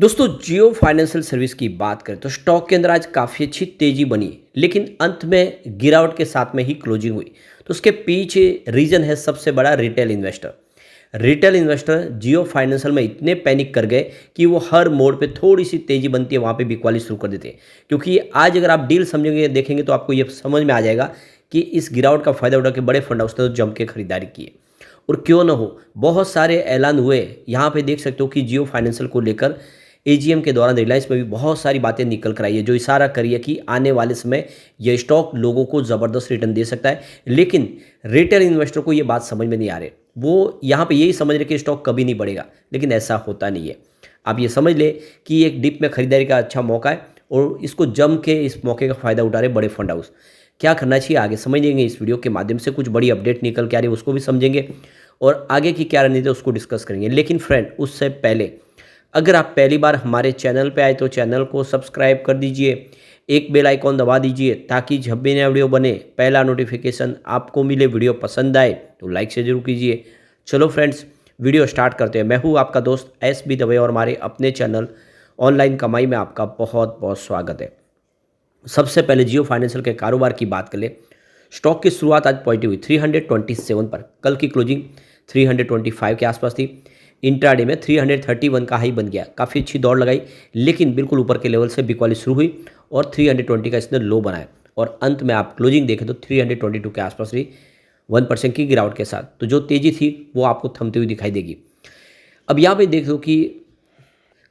दोस्तों जियो financial service की बात करें तो स्टॉक के अंदर आज काफ़ी अच्छी तेजी बनी, लेकिन अंत में गिरावट के साथ में ही क्लोजिंग हुई। तो उसके पीछे रीजन है सबसे बड़ा रिटेल इन्वेस्टर। रिटेल इन्वेस्टर जियो फाइनेंशियल में इतने पैनिक कर गए कि वो हर मोड़ पे थोड़ी सी तेजी बनती है वहाँ पे बिकवाली शुरू कर देते हैं। क्योंकि आज अगर आप डील समझेंगे देखेंगे तो आपको ये समझ में आ जाएगा कि इस गिरावट का फायदा उठा के बड़े फंड हाउस ने तो जम के खरीदारी की है। और क्यों ना हो, बहुत सारे ऐलान हुए। यहाँ पे देख सकते हो कि जियो फाइनेंशियल को लेकर एजीएम के दौरान रिलायंस में भी बहुत सारी बातें निकल कर आई है, जो इशारा करी है कि आने वाले समय यह स्टॉक लोगों को ज़बरदस्त रिटर्न दे सकता है। लेकिन रिटेल इन्वेस्टर को ये बात समझ में नहीं आ रही। वो यहाँ पे यही समझ रहे कि स्टॉक कभी नहीं बढ़ेगा, लेकिन ऐसा होता नहीं है। आप ये समझ ले कि एक डिप में खरीदारी का अच्छा मौका है और इसको जम के इस मौके का फ़ायदा उठा रहे बड़े फंड हाउस। क्या करना चाहिए आगे समझेंगे इस वीडियो के माध्यम से। कुछ बड़ी अपडेट निकल के आ रही है उसको भी समझेंगे और आगे की क्या रणनीति है उसको डिस्कस करेंगे। लेकिन फ्रेंड, उससे पहले अगर आप पहली बार हमारे चैनल पे आए तो चैनल को सब्सक्राइब कर दीजिए, एक बेल आइकॉन दबा दीजिए ताकि जब भी नया वीडियो बने पहला नोटिफिकेशन आपको मिले। वीडियो पसंद आए तो लाइक से जरूर कीजिए। चलो फ्रेंड्स, वीडियो स्टार्ट करते हैं। मैं हूँ आपका दोस्त SB दवे और हमारे अपने चैनल ऑनलाइन कमाई में आपका बहुत बहुत स्वागत है। सबसे पहले जियो फाइनेंशियल के कारोबार की बात कर ले। स्टॉक की शुरुआत आज पॉजिटिव हुई 327 पर। कल की क्लोजिंग 325 के आसपास थी। इंट्राडे में 331 का हाई बन गया, काफ़ी अच्छी दौड़ लगाई, लेकिन बिल्कुल ऊपर के लेवल से बिकवाली शुरू हुई और 320 का इसने लो बनाया और अंत में आप क्लोजिंग देखें तो 322 के आसपास रही 1% की गिरावट के साथ। तो जो तेज़ी थी वो आपको थमती हुई दिखाई देगी। अब यहाँ पे देख लो कि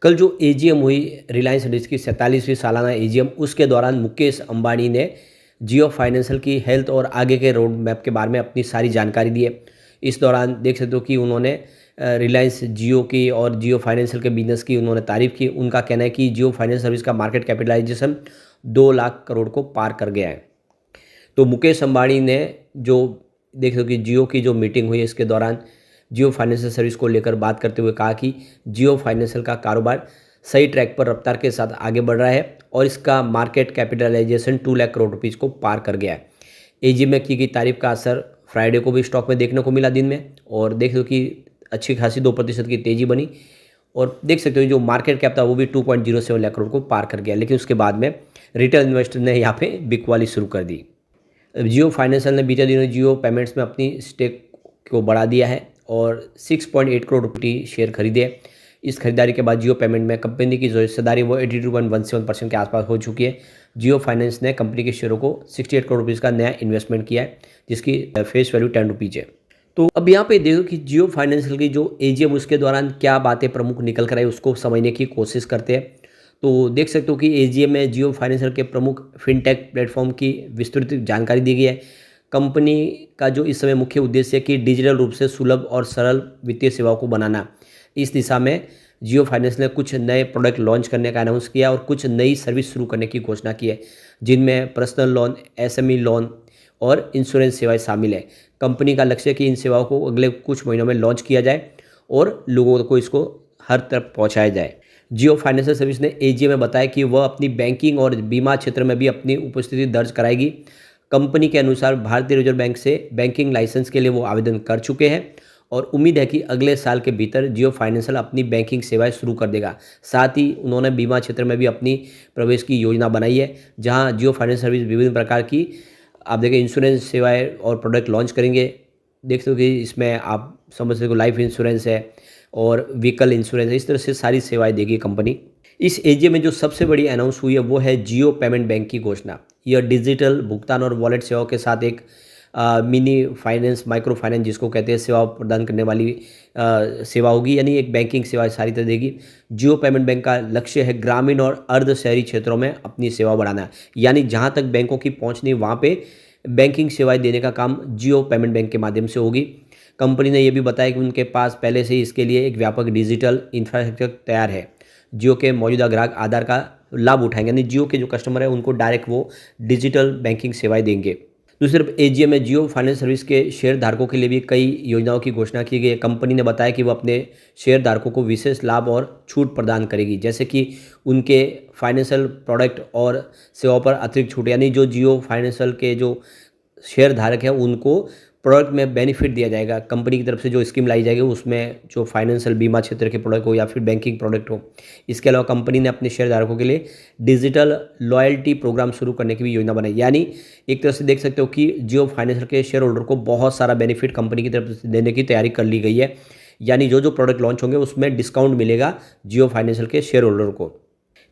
कल जो एजीएम हुई रिलायंस इंडस्ट्रीज की 47वीं सालाना एजीएम, उसके दौरान मुकेश अंबानी ने जियो फाइनेंशियल की हेल्थ और आगे के रोड मैप के बारे में अपनी सारी जानकारी दी है। इस दौरान देख सकते हो कि उन्होंने रिलायंस जियो की और जियो फाइनेंशियल के बिजनेस की उन्होंने तारीफ़ की। उनका कहना है कि जियो फाइनेंस सर्विस का मार्केट कैपिटलाइजेशन 2 लाख करोड़ को पार कर गया है। तो मुकेश अंबानी ने जो देख सकते हो कि जियो की जो मीटिंग हुई इसके दौरान जियो फाइनेंशियल सर्विस को लेकर बात करते हुए कहा कि जियो फाइनेंशियल का कारोबार सही ट्रैक पर रफ्तार के साथ आगे बढ़ रहा है और इसका market capitalization 2 lakh crore rupees को पार कर गया है। एजीएम में की गई तारीफ का असर फ्राइडे को भी स्टॉक में देखने को मिला दिन में, और देख लो कि अच्छी खासी 2% की तेज़ी बनी और देख सकते हो जो मार्केट कैप था वो भी 2.07 लाख करोड़ को पार कर गया। लेकिन उसके बाद में रिटेल इन्वेस्टर ने यहाँ पे बिकवाली शुरू कर दी। जियो फाइनेंशियल ने बीते दिनों जियो पेमेंट्स में अपनी स्टेक को बढ़ा दिया है और 6.8 करोड़ रुपये शेयर खरीदे। इस खरीदारी के बाद जियो पेमेंट में कंपनी की जो हिस्सेदारी वो 82.17% के आसपास हो चुकी है। जियो फाइनेंस ने कंपनी के शेयरों को 68 करोड़ रुपीज़ का नया इन्वेस्टमेंट किया है, जिसकी फेस वैल्यू 10 रुपीज़ है। तो अब यहाँ पे देखो कि जियो फाइनेंशियल की जो एजीएम उसके दौरान क्या बातें प्रमुख निकल कर आई उसको समझने की कोशिश करते हैं। तो देख सकते हो कि एजीएम में जियो फाइनेंशियल के प्रमुख फिनटेक प्लेटफॉर्म की विस्तृत जानकारी दी गई है। कंपनी का जो इस समय मुख्य उद्देश्य है कि डिजिटल रूप से सुलभ और सरल वित्तीय सेवाओं को बनाना। इस दिशा में जियो फाइनेंस ने कुछ नए प्रोडक्ट लॉन्च करने का अनाउंस किया और कुछ नई सर्विस शुरू करने की घोषणा की है, जिनमें पर्सनल लोन, SME लोन और इंश्योरेंस सेवाएं शामिल है। कंपनी का लक्ष्य है कि इन सेवाओं को अगले कुछ महीनों में लॉन्च किया जाए और लोगों को इसको हर तरफ पहुंचाया जाए। जियो फाइनेंशियल सर्विस ने एजीएम में बताया कि वह अपनी बैंकिंग और बीमा क्षेत्र में भी अपनी उपस्थिति दर्ज कराएगी। कंपनी के अनुसार भारतीय रिजर्व बैंक से बैंकिंग लाइसेंस के लिए वो आवेदन कर चुके हैं और उम्मीद है कि अगले साल के भीतर जियो फाइनेंशियल अपनी बैंकिंग सेवाएं शुरू कर देगा। साथ ही उन्होंने बीमा क्षेत्र में भी अपनी प्रवेश की योजना बनाई है, जहां जियो फाइनेंस सर्विस विभिन्न प्रकार की आप देखें इंश्योरेंस सेवाएं और प्रोडक्ट लॉन्च करेंगे। देख सकते हो कि इसमें आप समझ सकते हो लाइफ इंश्योरेंस है और व्हीकल इंश्योरेंस है, इस तरह से सारी सेवाएं देगी कंपनी। इस एजीएम में जो सबसे बड़ी अनाउंस हुई है वो है जियो पेमेंट बैंक की घोषणा। यह डिजिटल भुगतान और वॉलेट सेवाओं के साथ एक मिनी फाइनेंस, माइक्रो फाइनेंस जिसको कहते हैं, सेवा प्रदान करने वाली सेवा होगी, यानी एक बैंकिंग सेवा सारी तरह देगी। जियो पेमेंट बैंक का लक्ष्य है ग्रामीण और अर्ध शहरी क्षेत्रों में अपनी सेवा बढ़ाना, यानी जहां तक बैंकों की पहुंच नहीं वहां पे बैंकिंग सेवाएं देने का काम जियो पेमेंट बैंक के माध्यम से होगी। कंपनी ने यह भी बताया कि उनके पास पहले से ही इसके लिए एक व्यापक डिजिटल इंफ्रास्ट्रक्चर तैयार है। जियो के मौजूदा ग्राहक आधार का लाभ उठाएंगे, यानी जियो के जो कस्टमर है उनको डायरेक्ट वो डिजिटल बैंकिंग सेवाएं देंगे। दूसरी तरफ एजीएम में जियो फाइनेंस सर्विस के शेयर धारकों के लिए भी कई योजनाओं की घोषणा की गई है। कंपनी ने बताया कि वह अपने शेयर धारकों को विशेष लाभ और छूट प्रदान करेगी, जैसे कि उनके फाइनेंशियल प्रोडक्ट और सेवाओं पर अतिरिक्त छूट, यानी जो जियो फाइनेंशियल के जो शेयर धारक हैं उनको प्रोडक्ट में बेनिफिट दिया जाएगा, कंपनी की तरफ से जो स्कीम लाई जाएगी उसमें जो फाइनेंशियल बीमा क्षेत्र के प्रोडक्ट हो या फिर बैंकिंग प्रोडक्ट हो। इसके अलावा कंपनी ने अपने शेयरधारकों के लिए डिजिटल लॉयल्टी प्रोग्राम शुरू करने की भी योजना बनाई। यानी एक तरह से देख सकते हो कि जियो फाइनेंशियल के शेयर होल्डर को बहुत सारा बेनिफिट कंपनी की तरफ से देने की तैयारी कर ली गई है। यानी जो जो प्रोडक्ट लॉन्च होंगे उसमें डिस्काउंट मिलेगा जियो फाइनेंशियल के शेयर होल्डर को।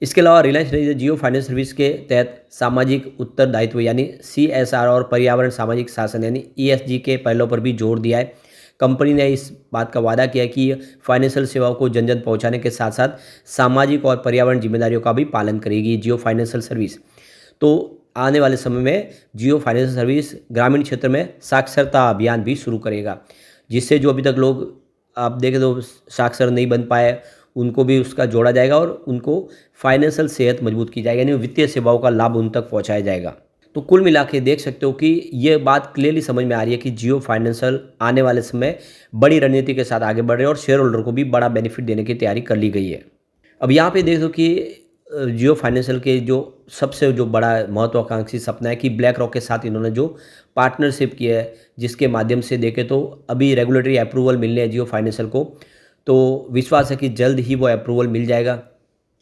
इसके अलावा रिलायंस ने जियो फाइनेंस सर्विस के तहत सामाजिक उत्तरदायित्व यानी CSR और पर्यावरण सामाजिक शासन यानी ESG के पहलों पर भी जोर दिया है। कंपनी ने इस बात का वादा किया कि फाइनेंशियल सेवाओं को जन जन पहुंचाने के साथ साथ सामाजिक और पर्यावरण जिम्मेदारियों का भी पालन करेगी जियो फाइनेंशियल सर्विस। तो आने वाले समय में जियो फाइनेंशियल सर्विस ग्रामीण क्षेत्र में साक्षरता अभियान भी शुरू करेगा, जिससे जो अभी तक लोग आप देखें तो साक्षर नहीं बन पाए उनको भी उसका जोड़ा जाएगा और उनको फाइनेंशियल सेहत मजबूत की जाएगी, यानी वित्तीय सेवाओं का लाभ उन तक पहुंचाया जाएगा। तो कुल मिला के देख सकते हो कि ये बात क्लियरली समझ में आ रही है कि जियो फाइनेंशियल आने वाले समय बड़ी रणनीति के साथ आगे बढ़ रहे हैं और शेयर होल्डर को भी बड़ा बेनिफिट देने की तैयारी कर ली गई है। अब यहाँ पे देख दो कि जियो फाइनेंशियल के जो सबसे जो बड़ा महत्वाकांक्षी सपना है कि ब्लैक रॉक के साथ इन्होंने जो पार्टनरशिप की है, जिसके माध्यम से देखें तो अभी रेगुलेटरी अप्रूवल मिलने हैं जियो फाइनेंशियल को, तो विश्वास है कि जल्द ही वो अप्रूवल मिल जाएगा।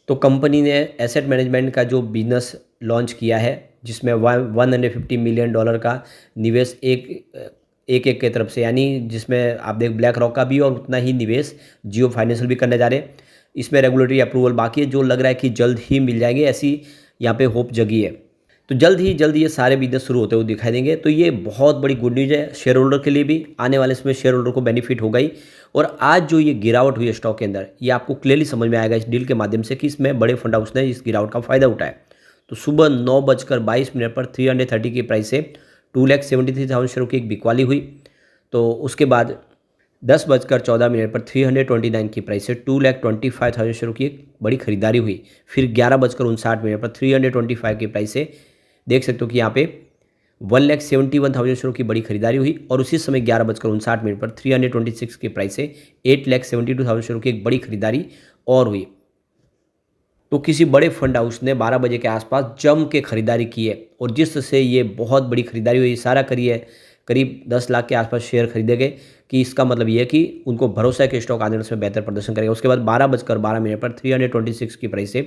तो कंपनी ने एसेट मैनेजमेंट का जो बिजनेस लॉन्च किया है, जिसमें $150 मिलियन का निवेश एक के तरफ से, यानी जिसमें आप देख ब्लैक रॉक का भी और उतना ही निवेश जियो फाइनेंशियल भी करने जा रहे हैं। इसमें रेगुलेटरी अप्रूवल बाकी है, जो लग रहा है कि जल्द ही मिल जाएंगे, ऐसी यहाँ पे होप जगी है। तो जल्द ये सारे बिजनेस शुरू होते हुए दिखाई देंगे। तो ये बहुत बड़ी गुड न्यूज़ है शेयर होल्डर के लिए भी, आने वाले समय शेयर होल्डर को बेनिफिट होगा ही। और आज जो ये गिरावट हुई है स्टॉक के अंदर, ये आपको क्लियरली समझ में आएगा इस डील के माध्यम से कि इसमें बड़े फंड हाउस ने इस गिरावट का फायदा उठाया। तो सुबह 9:22 पर 330 की प्राइस से 2,73,000 शेयरों की एक बिकवाली हुई। तो उसके बाद 10:14 पर 329 की प्राइस से 2,25,000 शेयरों की एक बड़ी खरीदारी हुई। फिर 11:59 पर 325 की प्राइस से देख सकते हो कि यहाँ पे 1,71,000 शेयरों की बड़ी खरीदारी हुई। और उसी समय 11:59 पर 326 की प्राइस से 8,72,000 शेयरों की एक बड़ी खरीदारी और हुई। तो किसी बड़े फंड हाउस ने 12 बजे के आसपास जम के खरीदारी की है और जिससे ये बहुत बड़ी खरीदारी हुई। सारा करीब 10 लाख के आसपास शेयर खरीदे गए, कि इसका मतलब ये है कि उनको भरोसा है कि स्टॉक आने वाले में बेहतर प्रदर्शन करेगा। उसके बाद 12:12 पर 326 की प्राइस से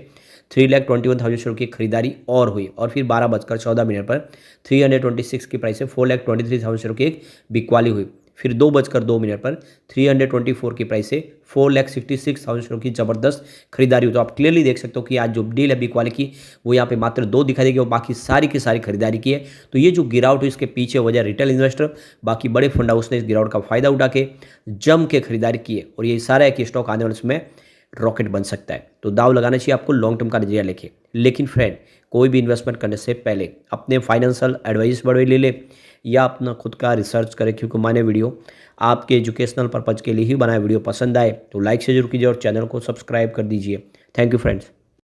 3,21,000 शेयरों की खरीदारी और हुई। और फिर 12:14 पर 326 की प्राइस से 4,23,000 शेयरों की एक बिकवाली हुई। फिर 2:02 पर 324 की प्राइस से 4,66,000 शेयरों की ज़बरदस्त खरीदारी हुई। तो आप क्लियरली देख सकते हो कि आज जो डील है बिकवाली की, वो यहाँ पे मात्र 2 दिखाई देगी और बाकी सारी की सारी खरीदारी की है। तो ये जो गिरावट हुई इसके पीछे वजह रिटेल इन्वेस्टर, बाकी बड़े फंड हाउस ने इस गिरावट का फायदा उठा के जम के खरीदारी की है और ये इशारा है कि स्टॉक आने वाले समय रॉकेट बन सकता है। तो दाव लगाना चाहिए आपको लॉन्ग टर्म का नजरिया लेके। लेकिन फ्रेंड, कोई भी इन्वेस्टमेंट करने से पहले अपने फाइनेंशियल एडवाइस बड़े ले ले या अपना खुद का रिसर्च करें, क्योंकि मैंने वीडियो आपके एजुकेशनल पर्पज़ के लिए ही बनाया। वीडियो पसंद आए तो लाइक से जरूर कीजिए और चैनल को सब्सक्राइब कर दीजिए। Thank you friends.